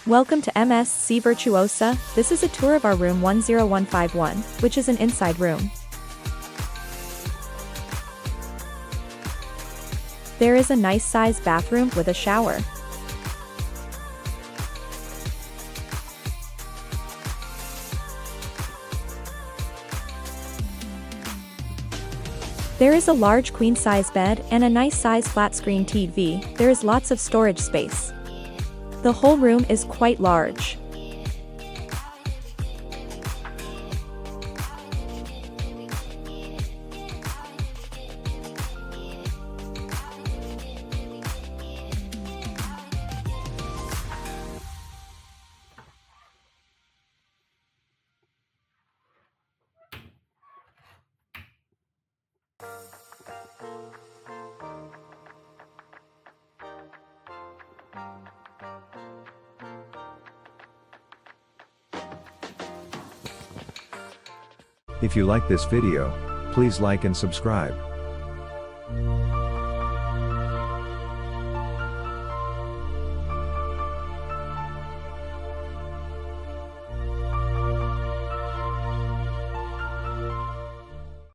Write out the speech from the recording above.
Welcome to MSC Virtuosa. This is a tour of our room 10151, which is an inside room. There is a nice sized bathroom with a shower. There is a large queen-size bed and a nice size flat-screen TV. There is lots of storage space. The whole room is quite large. If you like this video, please like and subscribe.